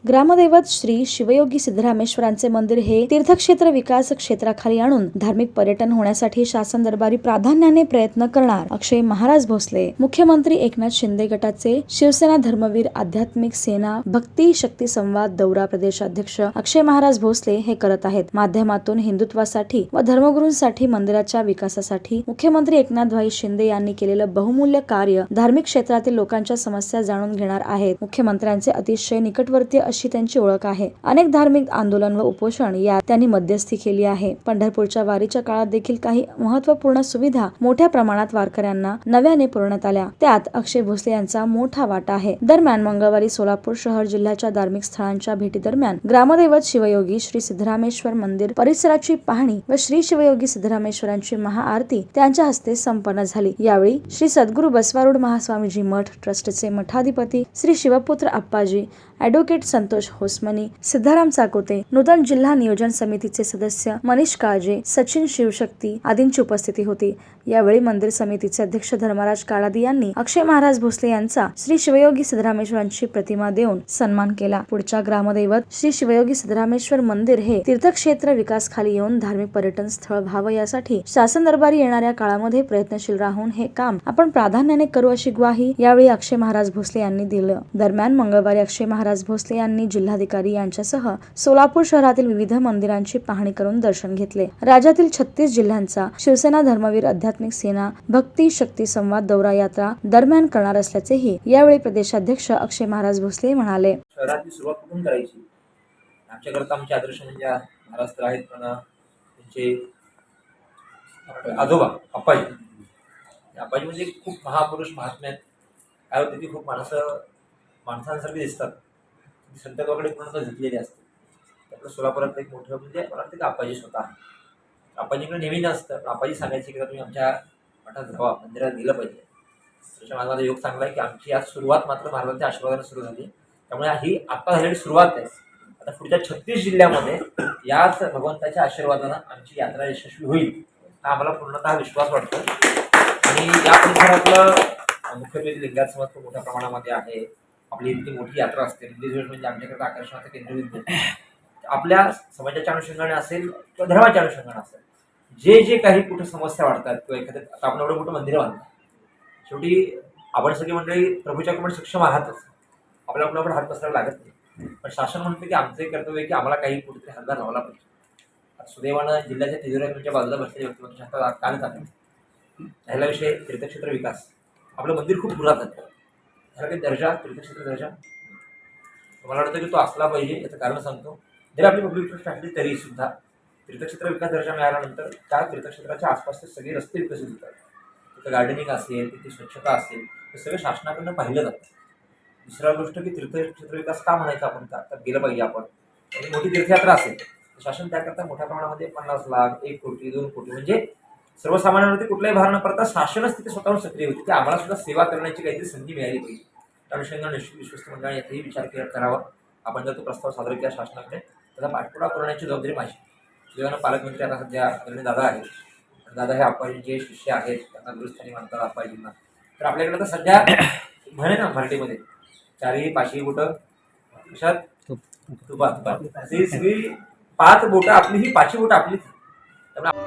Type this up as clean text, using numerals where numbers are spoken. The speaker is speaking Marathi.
ग्रामदैवत श्री शिवयोगी सिद्धरामेश्वरांचे मंदिर हे तीर्थक्षेत्र विकास क्षेत्राखाली आणून धार्मिक पर्यटन होण्यासाठी शासन दरबारी प्राधान्याने प्रयत्न करणार अक्षय महाराज भोसले। मुख्यमंत्री एकनाथ शिंदे गटाचे शिवसेना धर्मवीर आध्यात्मिक सेना भक्ती शक्ती संवाद दौरा प्रदेशाध्यक्ष अक्षय महाराज भोसले हे करत आहेत। माध्यमातून हिंदुत्वासाठी व धर्मगुरूंसाठी मंदिराच्या विकासासाठी मुख्यमंत्री एकनाथ शिंदे यांनी केलेलं बहुमूल्य कार्य धार्मिक क्षेत्रातील लोकांच्या समस्या जाणून घेणार आहेत। मुख्यमंत्र्यांचे अतिशय निकटवर्तीय अशी त्यांची ओळख आहे। अनेक धार्मिक आंदोलन व उपोषण यात त्यांनी मध्यस्थी केली आहे। पंढरपूरच्या वारीच्या काळात देखील काही महत्त्वपूर्ण सुविधा मोठ्या प्रमाणात वारकऱ्यांना नव्याने पुरवण्यात आल्या, त्यात अक्षय भोसले यांचा मोठा वाटा आहे। दरम्यान मंगळवारी सोलापूर शहर जिल्ह्याच्या धार्मिक स्थळांच्या भेटी दरम्यान ग्रामदैवत शिवयोगी श्री सिद्धरामेश्वर मंदिर परिसराची पाहणी व श्री शिवयोगी सिद्धरामेश्वरांची महाआरती त्यांच्या हस्ते संपन्न झाली। यावेळी श्री सद्गुरू बसवारूढ महास्वामीजी मठ ट्रस्टचे मठाधिपती श्री शिवपुत्र अप्पाजी, ॲडव्होकेट संतोष होसमनी, सिद्धाराम चाकोते, नूतन जिल्हा नियोजन समितीचे सदस्य मनीष काळजे, सचिन शिवशक्ती आदींची उपस्थिती होती। यावेळी मंदिर समितीचे अध्यक्ष धर्मराज काळादी यांनी अक्षय महाराज भोसले यांचा श्री शिवयोगी सिद्धरामेश्वरांची प्रतिमा देऊन सन्मान केला। पुढच्या ग्रामदैवत श्री शिवयोगी सिद्धरामेश्वर मंदिर हे तीर्थक्षेत्र विकास खाली येऊन धार्मिक पर्यटन स्थळ व्हावं यासाठी शासन दरबारी येणाऱ्या काळामध्ये प्रयत्नशील राहून हे काम आपण प्राधान्याने करू अशी ग्वाही यावेळी अक्षय महाराज भोसले यांनी दिलं। दरम्यान मंगळवारी अक्षय महाराज भोसले यांनी जिल्हाधिकारी यांच्यासह सोलापूर शहरातील विविध मंदिरांची पाहणी करून दर्शन घेतले। राज्यातील 36 जिल्ह्यांचा शिवसेना धर्मवीर आध्यात्मिक सेना भक्ती शक्ती संवाद दौरा यात्रा दरम्यान करणार असल्याचेही यावेळी प्रदेशाध्यक्ष अक्षय महाराज भोसले म्हणाले। शहराची सुरुवात कुठून करायची? आमच्याकरता आमचे आदर्श म्हणजे महाराज तर आहेत, पण त्यांचे आजोबा अप्पाजी म्हणजे खूप महापुरुष महात्मे आहेत। काय होते की खूप माणसांसारखे दिसतात, संतत्वाकडे पूर्ण झुकलेली असते। त्यामुळे सोलापुरात एक मोठं म्हणजे मला वाटतं की अप्पाजी स्वतः अप्पाजीकडे नेहमी नसतं, पण अप्पाजी सांगायचे की तुम्ही आमच्या मठात जावा, मंदिरात गेलं पाहिजे। त्याच्यामुळे माझा योग चांगला आहे की आमची आज सुरुवात मात्र महाराजांच्या आशीर्वादाने सुरू झाली। त्यामुळे ही आता झालेली सुरुवात आहे। आता पुढच्या 36 जिल्ह्यामध्ये याच भगवंताच्या आशीर्वादानं आमची यात्रा यशस्वी होईल हा आम्हाला पूर्णतः विश्वास वाटतो। आणि या परिसरातलं मुख्यत्वे लिंगायत समाज खूप मोठ्या प्रमाणामध्ये आहे। आपली इतकी मोठी यात्रा असते म्हणजे आमच्याकडे आकर्षणाचं केंद्रबिंदू आपल्या समाजाच्या अनुषंगाने असेल किंवा धर्माच्या अनुषंगाने असेल, जे काही कुठे समस्या वाढतात किंवा एखाद्या आता आपण एवढं मोठं मंदिर बांधलं, शेवटी आपण सगळी मंडळी प्रभूच्या कडे सक्षम आहातच, आपल्याला कुणाकडे हात बसवायला लागत नाही। पण शासन म्हणतं की आमचं एक कर्तव्य आहे की आम्हाला काही कुठेतरी हातभार लावला पाहिजे। सुदैवानं जिल्ह्याच्या तिजोऱ्यांच्या बाजूला बसलेले व्यक्तिमत्वाच्या हातात काल जाते। पहिला विषय तीर्थक्षेत्र विकास। आपलं मंदिर खूप पुरातन आहे, ह्याला काही दर्जा तीर्थक्षेत्र दर्जा मला वाटतं की तो असला पाहिजे। याचं कारण सांगतो, जरी आपली पब्लिक ट्रस्ट असली तरी सुद्धा तीर्थक्षेत्र विकास दर्जा मिळाल्यानंतर त्या तीर्थक्षेत्राच्या आसपासचे सगळे रस्ते विकसित होतात। तिथं गार्डनिंग असेल, तिथे स्वच्छता असेल, हे सगळं शासनाकडनं पाहिलं जातं। दुसरा गोष्ट की तीर्थक्षेत्र विकास का म्हणायचं आपण, तर गेलं पाहिजे आपण। आणि मोठी तीर्थयात्रा असेल तर शासन त्याकरता मोठ्या प्रमाणामध्ये 50 लाख 1 कोटी 2 कोटी म्हणजे सर्वसामान्यांवरती कुठलाही भार न पडता शासनच तिथे स्वतःहून सक्रिय होती की आम्हाला सुद्धा सेवा करण्याची काहीतरी संधी मिळाली पाहिजे। त्या अनुषंगाने विश्वस्त मंडळाने याचाही विचार करावा। आपण जर तो प्रस्ताव सादर केला शासनाकडे त्याचा पाठपुरावा करण्याची जबाबदारी माझी। सुदैवानं पालकमंत्री आता सध्या आदरणीय दादा आहेत, दादा हे अप्पाजींचे शिष्य आहेत, त्यांना गुरुस्थानी मानतात अप्पाजींना। तर आपल्याकडे आता सध्या म्हणे ना मराठीमध्ये 4ही 5ही बोटं कशात तुपात, अशी सगळी 5 बोटं आपली, ही 5ही बोटं आपलीच। त्यामुळे